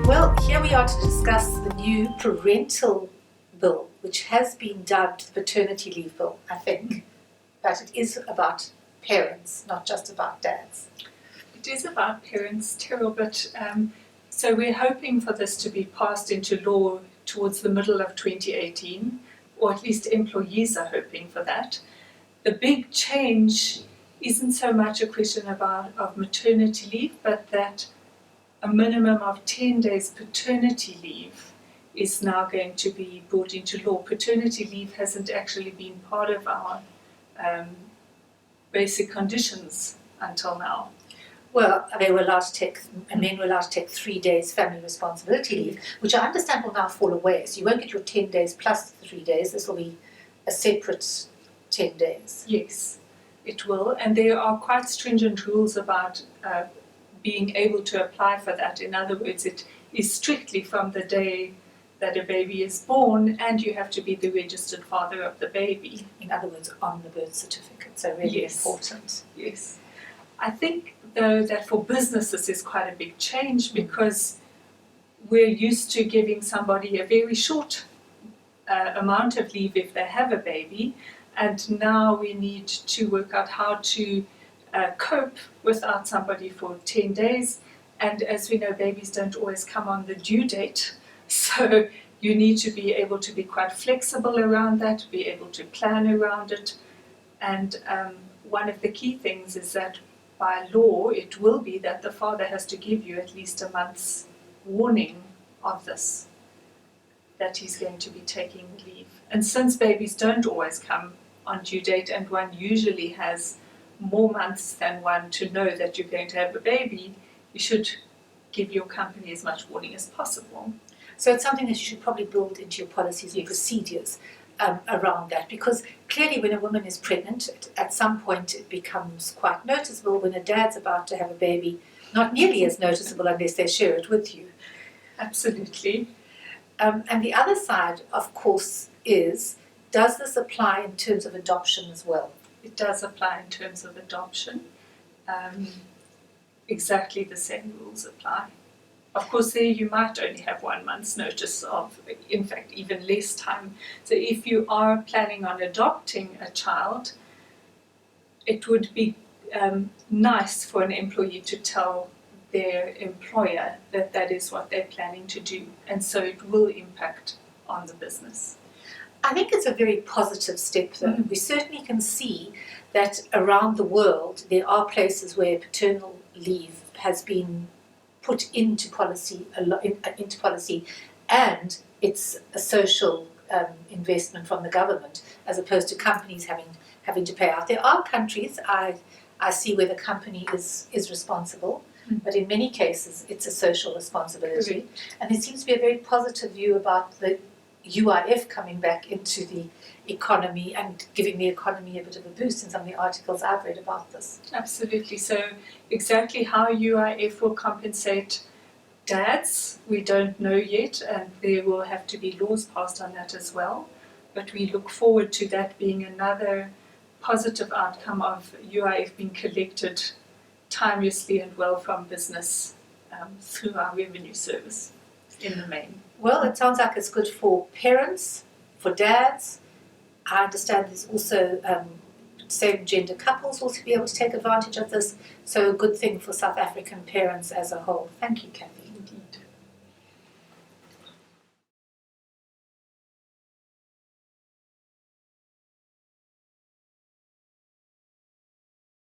Well, here we are to discuss the new parental bill, which has been dubbed the Paternity Leave Bill, I think. But it is about parents, not just about dads. It is about parents, Terrell, but so we're hoping for this to be passed into law towards the middle of 2018, or at least employees are hoping for that. The big change isn't so much a question of maternity leave, but that a minimum of 10 days paternity leave is now going to be brought into law. Paternity leave hasn't actually been part of our basic conditions until now. Well, men were allowed to take 3 days family responsibility leave, which I understand will now fall away. So you won't get your 10 days plus the 3 days. This will be a separate 10 days. Yes, it will. And there are quite stringent rules about being able to apply for that. In other words, it is strictly from the day that a baby is born, and you have to be the registered father of the baby. In other words, on the birth certificate. So really important. Yes. I think, though, that for businesses is quite a big change, because we're used to giving somebody a very short amount of leave if they have a baby, and now we need to work out how to cope without somebody for 10 days. And as we know, babies don't always come on the due date, so you need to be able to be quite flexible around that, be able to plan around it. And one of the key things is that by law it will be that the father has to give you at least a month's warning of this, that he's going to be taking leave. And since babies don't always come on due date, and one usually has more months than one to know that you're going to have a baby, you should give your company as much warning as possible. So it's something that you should probably build into your policies and procedures around that, because clearly when a woman is pregnant, at some point it becomes quite noticeable. When a dad's about to have a baby, not nearly as noticeable unless they share it with you. Absolutely. And the other side, of course, is, does this apply in terms of adoption as well? It does apply in terms of adoption. Exactly the same rules apply. Of course, there you might only have 1 month's notice of, in fact, even less time. So if you are planning on adopting a child, it would be nice for an employee to tell their employer that that is what they're planning to do. And so it will impact on the business. I think it's a very positive step, though. We certainly can see that around the world there are places where paternal leave has been put into policy, and it's a social investment from the government, as opposed to companies having to pay out. There are countries I see where the company is responsible, but in many cases it's a social responsibility. And there seems to be a very positive view about the UIF coming back into the economy and giving the economy a bit of a boost in some of the articles I've read about this. Absolutely. So exactly how UIF will compensate dads, we don't know yet, and there will have to be laws passed on that as well. But we look forward to that being another positive outcome of UIF being collected timelessly and well from business through our revenue service in the main. Well, it sounds like it's good for parents, for dads. I understand there's also same-gender couples also be able to take advantage of this. So a good thing for South African parents as a whole. Thank you, Kathy. Indeed.